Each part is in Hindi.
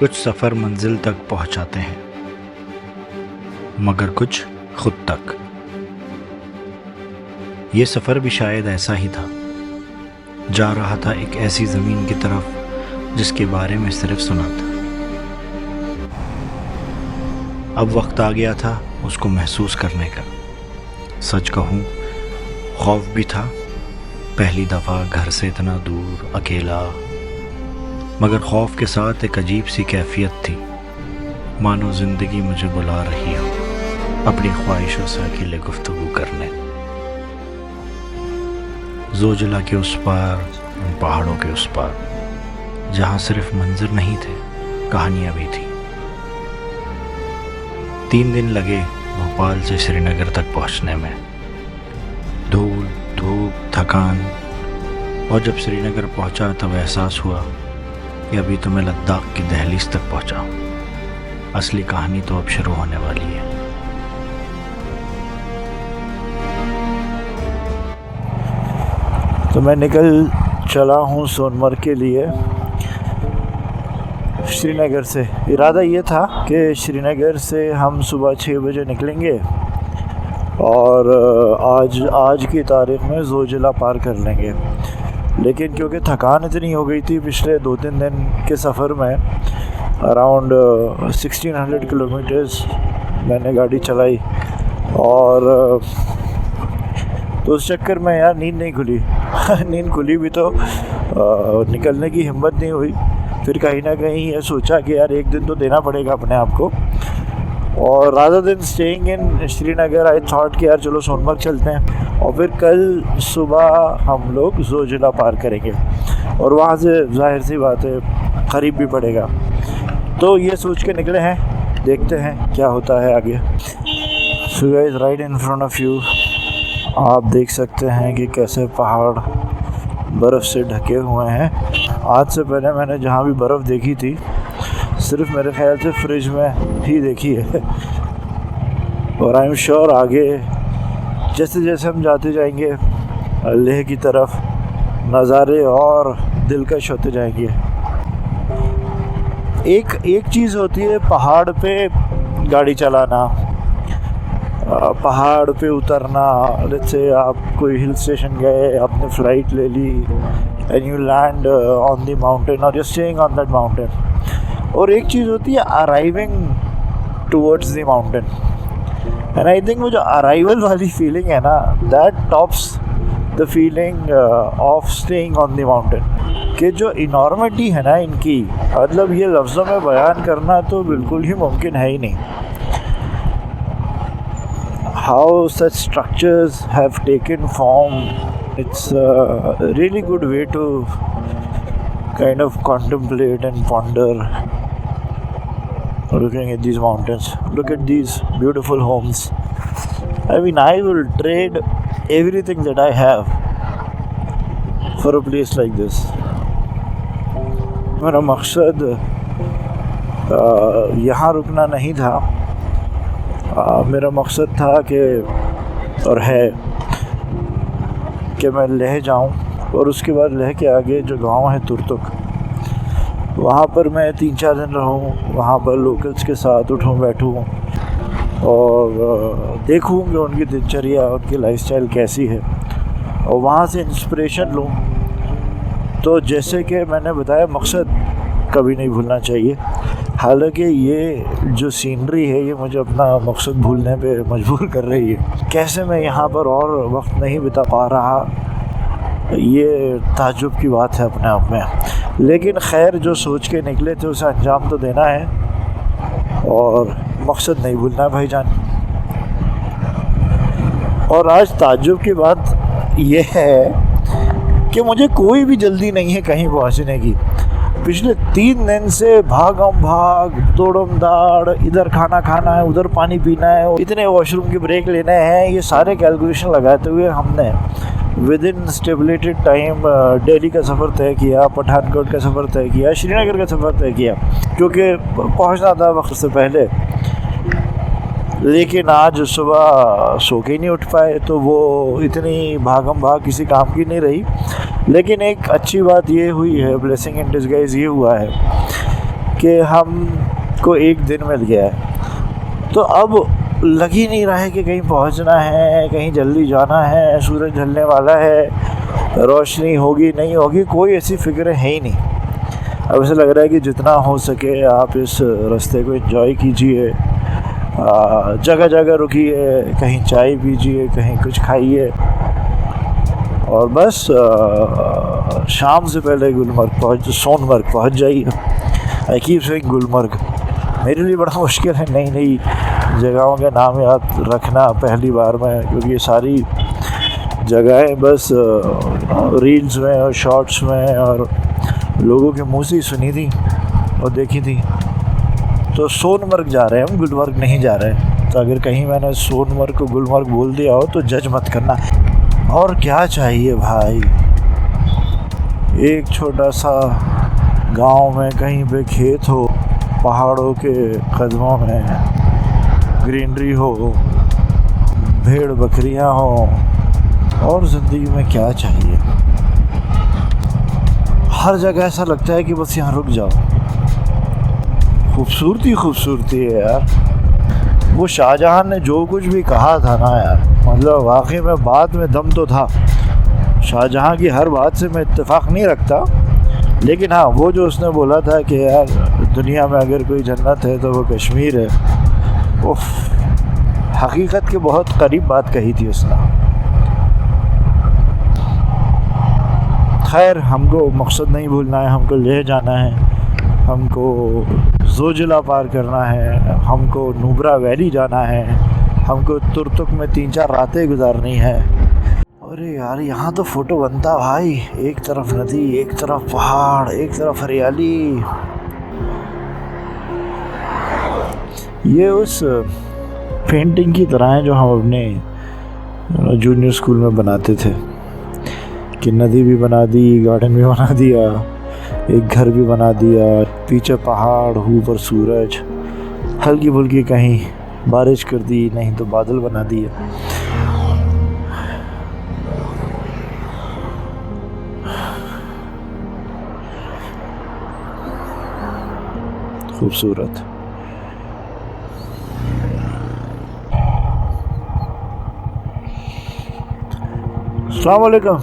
कुछ सफ़र मंजिल तक पहुंचाते हैं, मगर कुछ खुद तक। ये सफ़र भी शायद ऐसा ही था। जा रहा था एक ऐसी ज़मीन की तरफ जिसके बारे में सिर्फ सुना था। अब वक्त आ गया था उसको महसूस करने का। सच कहूँ, खौफ भी था। पहली दफ़ा घर से इतना दूर, अकेला, मगर खौफ के साथ एक अजीब सी कैफियत थी, मानो ज़िंदगी मुझे बुला रही हो अपनी ख्वाहिशों से अकेले गुफ्तगू करने। जोजिला के उस पार, उन पहाड़ों के उस पार, जहाँ सिर्फ मंजर नहीं थे, कहानियाँ भी थी। 3 दिन लगे भोपाल से श्रीनगर तक पहुँचने में। धूल, धूप, थकान, और जब श्रीनगर पहुँचा तब एहसास हुआ कि अभी तो मैं लद्दाख की दहलीज तक पहुँचा हूँ। असली कहानी तो अब शुरू होने वाली है। तो मैं निकल चला हूँ सोनमर्ग के लिए श्रीनगर से। इरादा ये था कि श्रीनगर से हम सुबह 6 बजे निकलेंगे और आज की तारीख में जोजिला पार कर लेंगे। लेकिन क्योंकि थकान इतनी हो गई थी पिछले 2-3 दिन के सफ़र में, अराउंड 1600 किलोमीटर्स मैंने गाड़ी चलाई, और तो उस चक्कर में यार नींद नहीं खुली। नींद खुली भी तो निकलने की हिम्मत नहीं हुई। फिर कहीं ना कहीं ये सोचा कि यार एक दिन तो देना पड़ेगा अपने आप को, और rather than staying in Srinagar I thought कि यार चलो सोनमर्ग चलते हैं, और फिर कल सुबह हम लोग जोजिला पार करेंगे और वहाँ से जाहिर सी बात है करीब भी पड़ेगा। तो ये सोच के निकले हैं, देखते हैं क्या होता है आगे। So guys, right in front of you आप देख सकते हैं कि कैसे पहाड़ बर्फ़ से ढके हुए हैं। आज से पहले मैंने जहाँ भी बर्फ़ देखी थी सिर्फ मेरे ख्याल से फ्रिज में ही देखी है, और आई एम श्योर आगे जैसे जैसे हम जाते जाएंगे लेह की तरफ, नज़ारे और दिलकश होते जाएंगे। एक चीज़ होती है पहाड़ पे गाड़ी चलाना, पहाड़ पे उतरना। लेट्स से आप कोई हिल स्टेशन गए, आपने फ़्लाइट ले ली and you land on the mountain और you staying on that mountain. और एक चीज़ होती है arriving towards the mountain, and I think वो जो अराइवल वाली फीलिंग है ना, that tops the feeling of staying on the mountain. कि जो इनॉर्मिटी है ना इनकी, मतलब ये लफ्ज़ों में बयान करना तो बिल्कुल ही मुमकिन है ही नहीं। How such structures have taken form, it's a really good way to kind of contemplate and ponder looking at these mountains. Look at these beautiful homes. I mean, I will trade everything that I have for a place like this. मेरा मकसद यहाँ रुकना नहीं था। मेरा मकसद था कि, और है कि मैं लेह जाऊं, और उसके बाद लेह के आगे जो गांव है तुर्तुक, वहाँ पर मैं 3-4 दिन रहूं, वहाँ पर लोकल्स के साथ उठूं बैठूं और देखूं कि उनकी दिनचर्या, उनकी लाइफस्टाइल कैसी है, और वहाँ से इंस्पिरेशन लूं। तो जैसे कि मैंने बताया, मकसद कभी नहीं भूलना चाहिए। हालांकि ये जो सीनरी है ये मुझे अपना मकसद भूलने पे मजबूर कर रही है। कैसे मैं यहाँ पर और वक्त नहीं बिता पा रहा, ये ताज्जुब की बात है अपने आप में। लेकिन खैर, जो सोच के निकले थे उसे अंजाम तो देना है, और मकसद नहीं भूलना भाईजान। और आज ताज्जुब की बात ये है कि मुझे कोई भी जल्दी नहीं है कहीं पहुँचने की। पिछले 3 दिन से भागम भाग, दौड़म दाड़, इधर खाना खाना है, उधर पानी पीना है, इतने वॉशरूम के ब्रेक लेने हैं, ये सारे कैलकुलेशन लगाते हुए हमने विद इन स्टेबलेटेड टाइम दिल्ली का सफ़र तय किया, पठानकोट का सफ़र तय किया, श्रीनगर का सफ़र तय किया, क्योंकि पहुंचना था वक्त से पहले। लेकिन आज सुबह सो के नहीं उठ पाए, तो वो इतनी भागम भाग किसी काम की नहीं रही। लेकिन एक अच्छी बात ये हुई है, ब्लेसिंग इन डिस्गाइज ये हुआ है कि हमको एक दिन मिल गया है। तो अब लग ही नहीं रहा है कि कहीं पहुंचना है, कहीं जल्दी जाना है, सूरज ढलने वाला है, रोशनी होगी नहीं होगी, कोई ऐसी फिक्र है ही नहीं। अब ऐसा लग रहा है कि जितना हो सके आप इस रास्ते को एंजॉय कीजिए, जगह जगह रुकिए, कहीं चाय पीजिए, कहीं कुछ खाइए, और बस शाम से पहले सोनमर्ग पहुंच जाइए। आई कीप सेइंग गुलमर्ग, मेरे लिए बड़ा मुश्किल है नई नई जगहों के नाम याद रखना पहली बार में, क्योंकि ये सारी जगहें बस रील्स में और शॉर्ट्स में और लोगों के मुंह से ही सुनी थी और देखी थी। तो सोनमर्ग जा रहे हैं हम, गुलमर्ग नहीं जा रहे। तो अगर कहीं मैंने सोनमर्ग को गुलमर्ग बोल दिया हो तो जज मत करना। और क्या चाहिए भाई, एक छोटा सा गांव में कहीं पे खेत हो, पहाड़ों के कदमों में ग्रीनरी हो, भेड़ बकरियां हो, और ज़िंदगी में क्या चाहिए। हर जगह ऐसा लगता है कि बस यहाँ रुक जाओ। खूबसूरती है यार। वो शाहजहां ने जो कुछ भी कहा था ना यार, मतलब वाकई में बात में दम तो था। शाहजहां की हर बात से मैं इत्तेफाक नहीं रखता, लेकिन हाँ, वो जो उसने बोला था कि यार दुनिया में अगर कोई जन्नत है तो वो कश्मीर है, उफ, हकीकत के बहुत करीब बात कही थी उसने। खैर, हमको मकसद नहीं भूलना है, हमको ले जाना है, हमको जोजिला पार करना है, हमको नुब्रा वैली जाना है, हमको तुर्तुक में 3-4 रातें गुजारनी है। अरे यार, यहाँ तो फ़ोटो बनता भाई, एक तरफ नदी, एक तरफ पहाड़, एक तरफ हरियाली। ये उस पेंटिंग की तरह है जो हम अपने जूनियर स्कूल में बनाते थे, कि नदी भी बना दी, गार्डन भी बना दिया, एक घर भी बना दिया, पीछे पहाड़, ऊपर सूरज, हल्की फुल्की कहीं बारिश कर दी, नहीं तो बादल बना दिया। खूबसूरत। अस्सलाम वालेकुम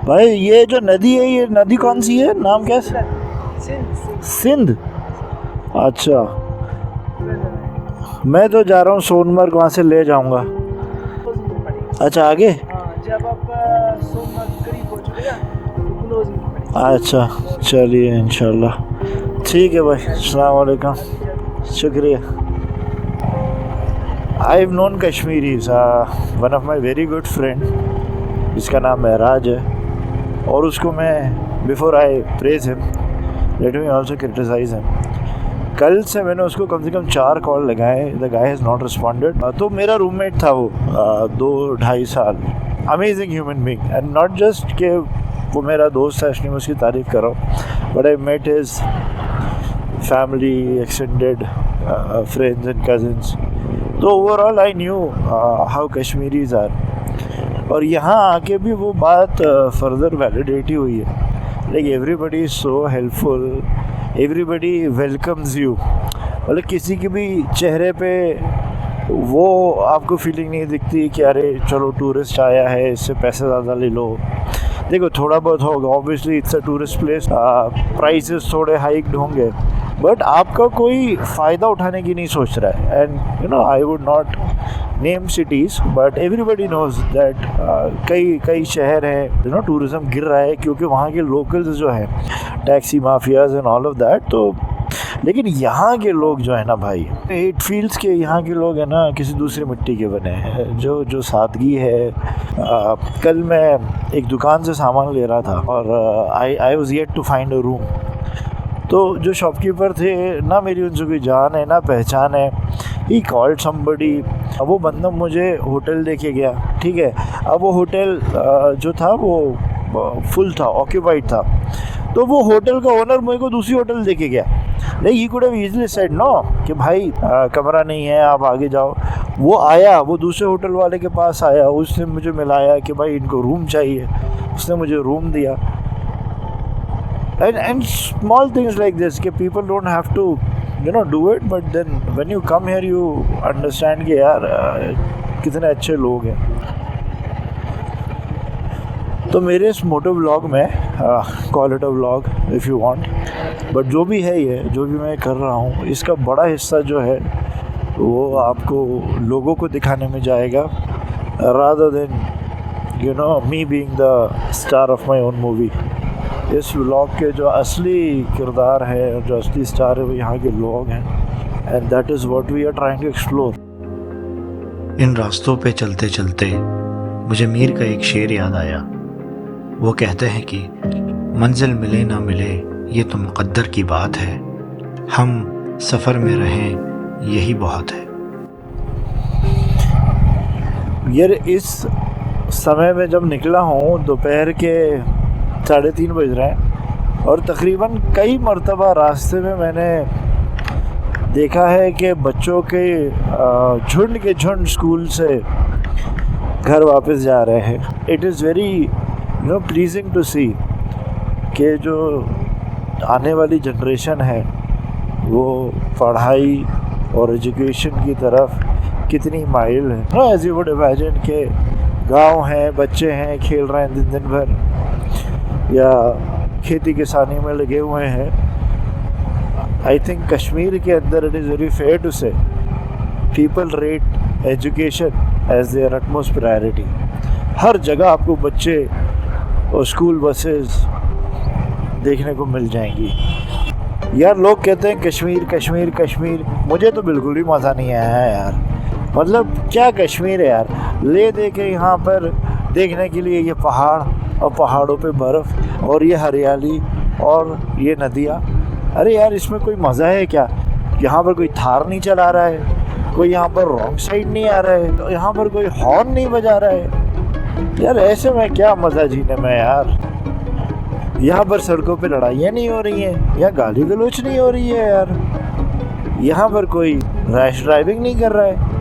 भाई, ये जो नदी है, ये नदी कौन सी है, नाम क्या है? सिंध। अच्छा, मैं तो जा रहा हूँ सोनमर्ग, वहाँ से ले जाऊँगा। अच्छा, आगे? जब आप सोनमर्ग करीब पहुँचोगे ना तो क्लोजिंग पड़ेगी। अच्छा, चलिए इंशाल्लाह, ठीक है भाई। अस्सलाम वालेकुम, शुक्रिया। I have known Kashmiris, one of my very good friend, जिसका नाम महराज है, और उसको मैं before I praise him let me also criticise him. कल से मैंने उसको कम से कम 4 कॉल लगाए, the guy has not responded. तो मेरा रूममेट था वो 2-2.5 साल, amazing human being, and not just कि वो मेरा दोस्त है इसलिए मैं उसकी तारीफ़ कर रहा हूँ, but I met his family, extended friends and cousins. तो overall I knew how Kashmiris are, और यहाँ आके भी वो बात फर्दर वैलिडेट ही हुई है। Like everybody is so helpful, everybody welcomes you. मतलब किसी के भी चेहरे पे वो आपको फीलिंग नहीं दिखती कि अरे चलो टूरिस्ट आया है, इससे पैसे ज़्यादा ले लो। देखो, थोड़ा बहुत होगा, obviously it's a tourist place, prices थोड़े हाइक्ड होंगे, बट आपका कोई फ़ायदा उठाने की नहीं सोच रहा है। And you know, I would not name cities, but everybody knows that कई शहर हैं यू नो टूरिज़्म गिर रहा है, क्योंकि वहाँ के लोकल्स जो हैं, taxi mafias and all of that. तो लेकिन यहाँ के लोग जो है ना भाई, इट फील्स के यहाँ के लोग है ना किसी दूसरी मिट्टी के बने हैं, जो सादगी है। कल मैं एक दुकान से सामान ले रहा था, और I was yet to find a room. तो जो शॉपकीपर थे ना, मेरी उनसे कोई जान है ना पहचान है, ही कॉल्ड समबडी। अब वो बंदा मुझे होटल लेके गया, ठीक है। अब वो होटल जो था वो फुल था, ऑक्यूपाइड था। तो वो होटल का ओनर मेरे को दूसरी होटल लेके गया। नहीं, he could have easily said no कि भाई कमरा नहीं है, आप आगे जाओ। वो आया, वो दूसरे होटल वाले के पास आया, उसने मुझे मिलाया कि भाई इनको रूम चाहिए, उसने मुझे रूम दिया। and small things like this कि people don't have to do it, but then when you come here you understand कि यार कितने अच्छे लोग हैं. तो मेरे इस मोटो व्लॉग में call it a vlog if you want, but जो भी है ये जो भी मैं कर रहा हूँ इसका बड़ा हिस्सा जो है वो आपको लोगों को दिखाने में जाएगा, rather than me being the star of my own movie. इस व्लॉग के जो असली किरदार है और जो असली स्टार है वो यहाँ के लोग हैं, and that is what we are trying to explore. इन रास्तों पे चलते चलते मुझे मीर का एक शेर याद आया. वो कहते हैं कि मंजिल मिले ना मिले ये तो मुक़द्दर की बात है, हम सफ़र में रहें यही बहुत है. यार इस समय में जब निकला हूँ दोपहर के 3:30 बज रहे हैं, और तकरीबन कई मरतबा रास्ते में मैंने देखा है कि बच्चों के झुंड के झुंड स्कूल से घर वापस जा रहे हैं. It is very pleasing to see कि जो आने वाली जनरेशन है वो पढ़ाई और एजुकेशन की तरफ कितनी माइल है. No as you would imagine के गांव हैं, बच्चे हैं, खेल रहे हैं दिन दिन भर या खेती किसानी में लगे हुए हैं. आई थिंक कश्मीर के अंदर it is very fair to say people rate education as their utmost priority. हर जगह आपको बच्चे और स्कूल बसेस देखने को मिल जाएंगी. यार लोग कहते हैं कश्मीर कश्मीर कश्मीर, मुझे तो बिल्कुल भी मज़ा नहीं आया है यार. मतलब क्या कश्मीर है यार, ले दे के यहाँ पर देखने के लिए ये पहाड़ और पहाड़ों पे बर्फ़ और ये हरियाली और ये नदियाँ. अरे यार इसमें कोई मज़ा है क्या? यहाँ पर कोई थार नहीं चला रहा है, कोई यहाँ पर रॉन्ग साइड नहीं आ रहा है, तो यहाँ पर कोई हॉर्न नहीं बजा रहा है. यार ऐसे में क्या मज़ा जीने में यार. यहाँ पर सड़कों पे लड़ाइयाँ नहीं हो रही हैं, यहाँ गाली गलौच नहीं हो रही है यार, यहाँ पर कोई रैश ड्राइविंग नहीं कर रहा है.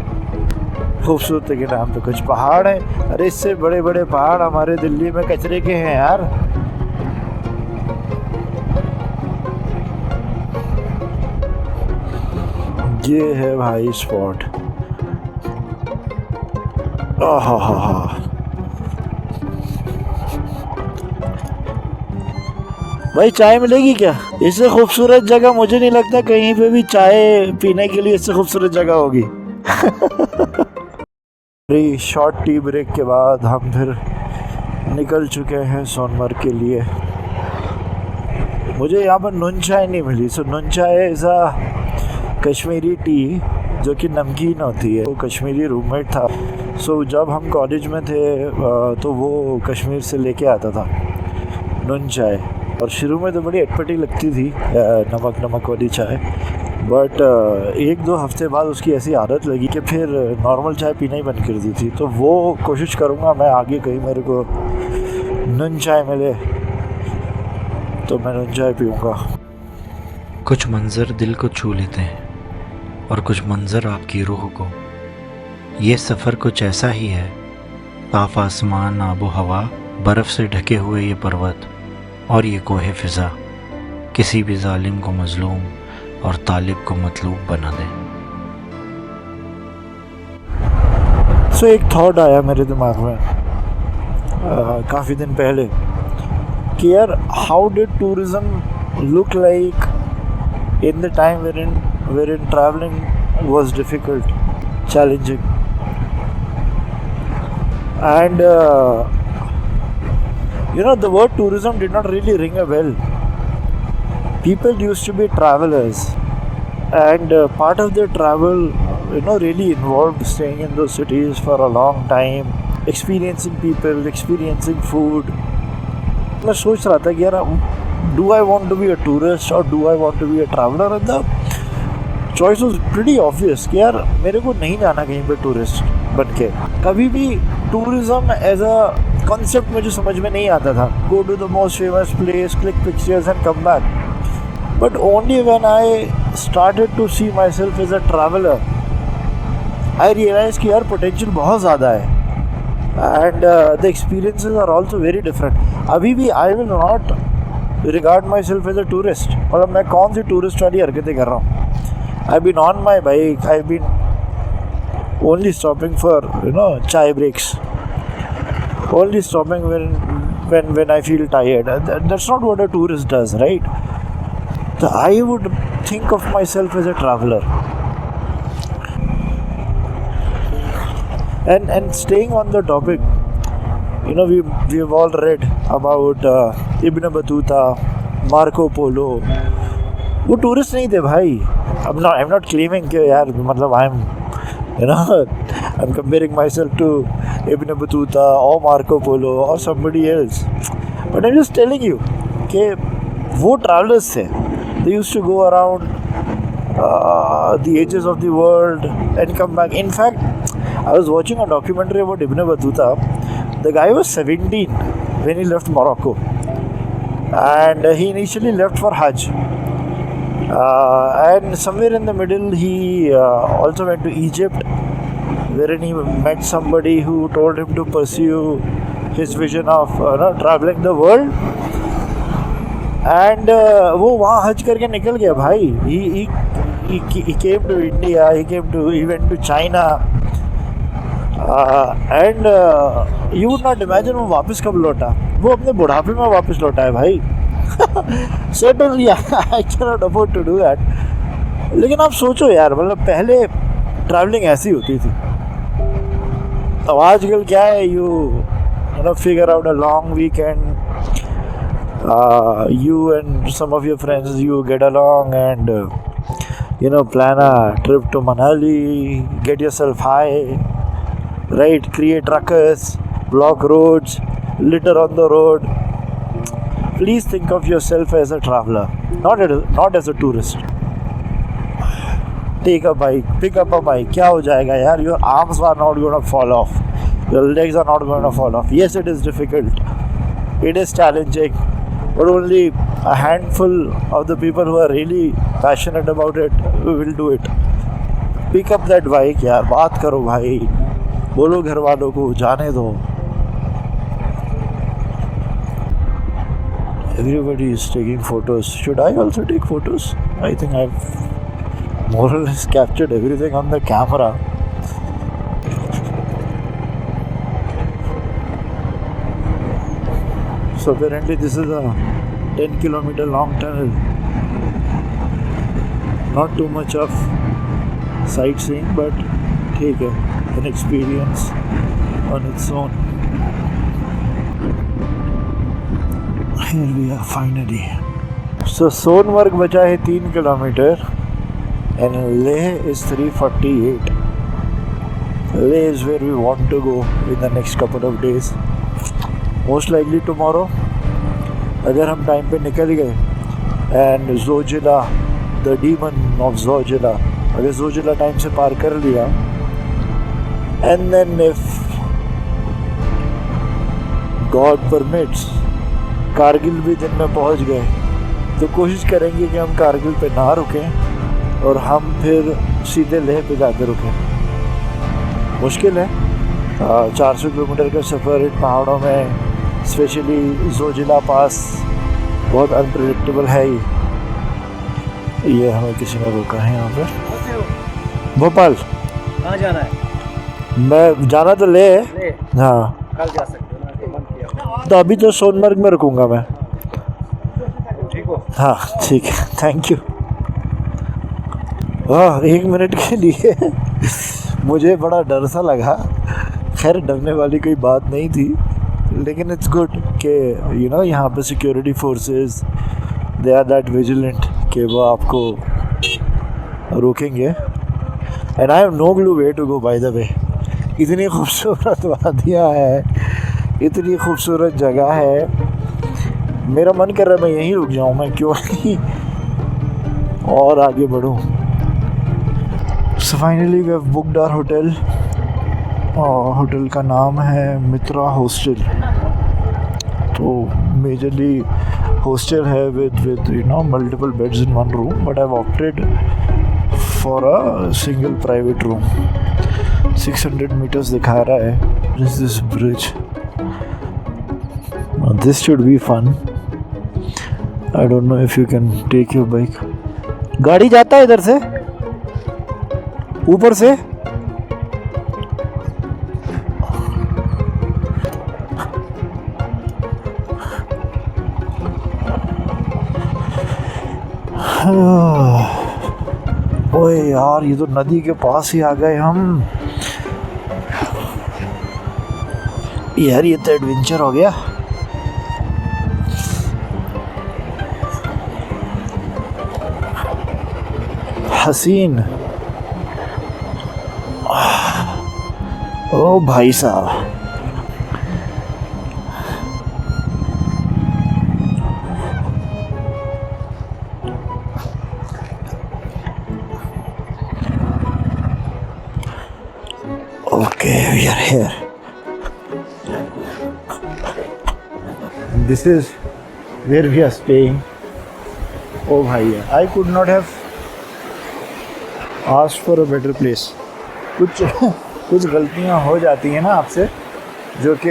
खूबसूरती के नाम पे कुछ पहाड़ हैं. अरे इससे बड़े बड़े पहाड़ हमारे दिल्ली में कचरे के हैं यार. ये है भाई स्पॉट. आहा, भाई चाय मिलेगी क्या? इससे खूबसूरत जगह मुझे नहीं लगता कहीं पे भी चाय पीने के लिए इससे खूबसूरत जगह होगी. शॉर्ट टी ब्रेक के बाद हम फिर निकल चुके हैं सोनमर्ग के लिए. मुझे यहाँ पर नून चाय नहीं मिली. सो नून चाय इज़ अ कश्मीरी टी जो कि नमकीन होती है. वो कश्मीरी रूममेट था, सो जब हम कॉलेज में थे तो वो कश्मीर से लेके आता था नून चाय, और शुरू में तो बड़ी अटपटी लगती थी नमक नमक वाली चाय, बट 1-2 हफ्ते बाद उसकी ऐसी आदत लगी कि फिर नॉर्मल चाय पीना ही बंद कर दी थी. तो वो कोशिश करूँगा मैं आगे, कहीं मेरे को नून चाय मिले तो मैं नून चाय पीऊँगा. कुछ मंज़र दिल को छू लेते हैं और कुछ मंज़र आपकी रूह को. ये सफ़र कुछ ऐसा ही है, साफ आसमान, आबो हवा, बर्फ़ से ढके हुए ये पर्वत और ये कोहे फ़िज़ा किसी भी जालिम को मज़लूम और तालिब को मतलूब बना दें. सो एक थॉट आया मेरे दिमाग में काफ़ी दिन पहले कि यार how did tourism look like in the time wherein traveling was difficult, challenging, and the word tourism did not really ring a bell. People used to be travelers, and part of their travel really involved staying in those cities for a long time, experiencing people, experiencing food. मैं सोच रहा था कि यार do I want to be a tourist or do I want to be a traveler, and the choice was pretty obvious कि यार मेरे को नहीं जाना कहीं पे टूरिस्ट बन के. कभी भी टूरिज़्म एज अ कॉन्सेप्ट मुझे समझ में नहीं आता था. Go to the most famous place, click pictures and come back. But only when I started to see myself as a traveller I realise कि यार पोटेंशियल बहुत ज़्यादा है, and the experiences are also very different. अभी भी I will not regard myself as a tourist. मतलब मैं कौन सी टूरिस्ट वाली हरकतें कर रहा हूँ। I been on my bike, I been only stopping for chai breaks, only stopping when I feel tired. That's not what a tourist does, right? So I would think of myself as a traveler. And staying on the topic, we've all read about Ibn Battuta, Marco Polo. वो टूरिस्ट नहीं थे भाई। I'm not claiming कि यार मतलब I'm comparing myself to Ibn Battuta or Marco Polo or somebody else, but I'm just telling you कि वो travelers थे। They used to go around the edges of the world and come back. In fact, I was watching a documentary about Ibn Battuta. The guy was 17 when he left Morocco, and he initially left for Hajj. And somewhere in the middle, he also went to Egypt, wherein he met somebody who told him to pursue his vision of traveling the world. And वो वहाँ हज करके निकल गया भाई। He came to India, he went to China, and you would not imagine वो वापस कब लौटा। वो अपने बुढ़ापे में वापस लौटा है भाई। Certainly I cannot afford to do that. लेकिन आप सोचो यार, मतलब पहले ट्रैवलिंग ऐसी होती थी। अब आजकल क्या है, you figure out a long weekend, you and some of your friends, you get along and plan a trip to Manali, get yourself high, right, create ruckus, block roads, litter on the road. Please think of yourself as a traveler, not as a tourist. Take a bike, pick up a bike. क्या हो जाएगा यार? Your arms are not going to fall off. Your legs are not going to fall off. Yes, it is difficult. It is challenging. But only a handful of the people who are really passionate about it will do it. Pick up that bike यार, बात करो भाई, बोलो घर वालों को जाने दो। Everybody is taking photos. Should I also take photos? I think I've more or less captured everything on the camera. So apparently this is a 10-kilometer long tunnel. Not too much of sightseeing, but ठीक है, an experience on its own. Here we are finally. So Sonamarg बचा है 3 kilometre and Leh is 348. Leh is where we want to go in the next couple of days. Most likely tomorrow, अगर हम टाइम पे निकल गए and Zojila, the demon of Zojila, अगर Zojila टाइम से पार कर लिया, and then if God permits, Kargil भी दिन में पहुंच गए, तो कोशिश करेंगे कि हम कारगिल पे ना रुकें और हम फिर सीधे लेह पे जाकर रुकें। मुश्किल है, 400 किलोमीटर का सफ़र इन पहाड़ों में, स्पेशली जोजिला पास बहुत अनप्रेडिक्टेबल है ही। ये हमें किसी ने रोका है यहाँ पे। भोपाल कहाँ जाना है? मैं जाना तो ले, हाँ कल जा सकते हो ना, मन किया। तो अभी तो सोनमर्ग में रुकूंगा मैं। ठीक हो? हाँ ठीक है, थैंक यू। वाह, 1 मिनट के लिए मुझे बड़ा डर सा लगा। खैर डरने वाली कोई बात नहीं थी, लेकिन इट्स गुड कि यहाँ पे security forces they are that vigilant कि वो आपको रोकेंगे। And I have no clue way to go, by the way. इतनी खूबसूरत वादियाँ हैं, इतनी खूबसूरत जगह है, मेरा मन कर रहा है मैं यहीं रुक जाऊँ, मैं क्यों नहीं और आगे बढ़ूँ। So finally we have booked our hotel, और होटल का नाम है मित्रा हॉस्टल। तो मेजरली हॉस्टल है with multiple beds in one room, but I have opted for a single private room. 600 meters दिखा रहा है। This is bridge. This should be fun. I don't know if you can take your bike. गाड़ी जाता है इधर से, ऊपर से। ओए यार, ये तो नदी के पास ही आ गए हम। यार ये तो एडवेंचर हो गया। हसीन। ओ भाई साहब, okay, we are here. This is where we are staying. Oh bhaiya, I could not have asked for a better place. कुछ गलतियां हो जाती हैं ना आपसे, जो कि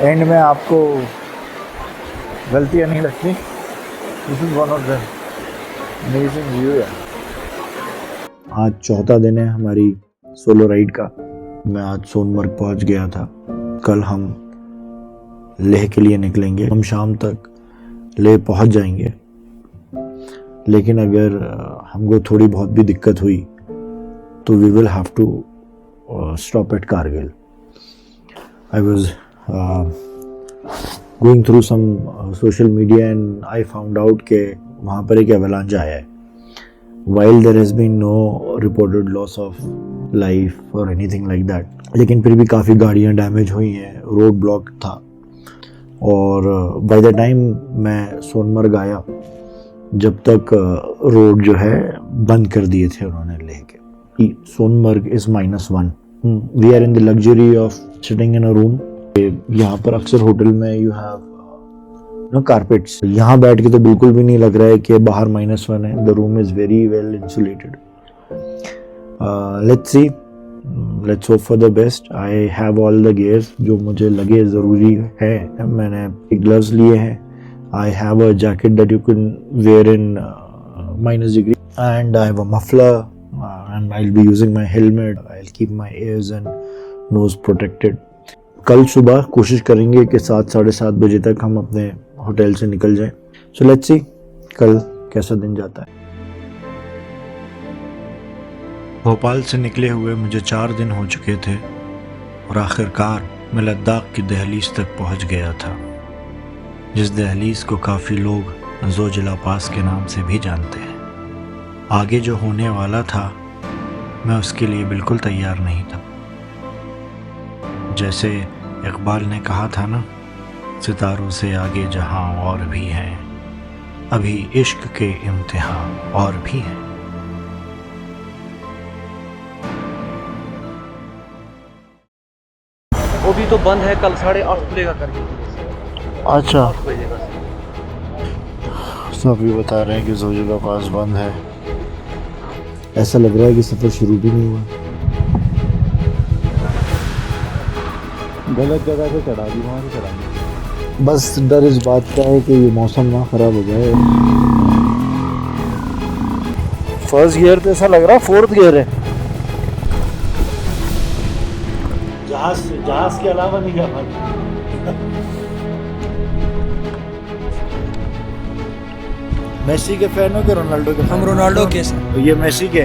एंड में आपको गलतियां नहीं लगती। This is one of the amazing view है। आज चौथा दिन है हमारी सोलो राइड का। मैं आज सोनमर्ग पहुंच गया था। कल हम लेह के लिए निकलेंगे। हम शाम तक लेह पहुंच जाएंगे, लेकिन अगर हमको थोड़ी बहुत भी दिक्कत हुई तो we will have to stop at Kargil. I was going through some social media and I found out के वहाँ पर एक एवलांच आया है। While there has been no reported loss of life or anything like that, लेकिन फिर भी काफ़ी गाड़ियाँ डैमेज हुई हैं, रोड ब्लॉक था। और बाय द टाइम मैं सोनमर्ग आया, जब तक रोड जो है बंद कर दिए थे उन्होंने लेके। Sonmarg is -1। We are in the luxury of sitting in a room. यहाँ पर अक्सर होटल में यू हैव कारपेट्स। यहाँ बैठ के तो बिल्कुल भी नहीं लग रहा है कि बाहर -1 है। The room is very well insulated. Let's see, let's hope for the best. I have all the gears जो मुझे लगे ज़रूरी है। मैंने ग्लव्स लिए हैं। I have a jacket that you can wear in -degree and I have a muffler and I'll be using my helmet. I'll keep my ears and nose protected. कल सुबह कोशिश करेंगे कि 7-7:30 बजे तक हम अपने होटल से निकल जाएं। सो लेट्स सी कल कैसा दिन जाता है। भोपाल से निकले हुए मुझे 4 दिन हो चुके थे और आखिरकार मैं लद्दाख की दहलीज तक पहुंच गया था, जिस दहलीज को काफ़ी लोग ज़ोजिला पास के नाम से भी जानते हैं। आगे जो होने वाला था मैं उसके लिए बिल्कुल तैयार नहीं था। जैसे इकबाल ने कहा था ना, सितारों से आगे जहां और भी हैं, अभी इश्क के इम्तिहान और भी हैं। वो भी तो बंद है, कल 8:30 खुलेगा करके। अच्छा, 8 बजे का। सभी बता रहे हैं कि ज़ोजिला पास बंद है। ऐसा लग रहा है कि सफ़र शुरू भी नहीं हुआ। गलत जगह से चढ़ा दी, वहाँ से चढ़ा दी। बस डर इस बात का है कि ये मौसम ना ख़राब हो जाए। फर्स्ट गियर तो ऐसा लग रहा है 4th गियर है। जहाज के अलावा नहीं जा पाती। मेसी के फैन हो कि रोनाल्डो के? हम रोनाल्डो के सर। ये मेसी के?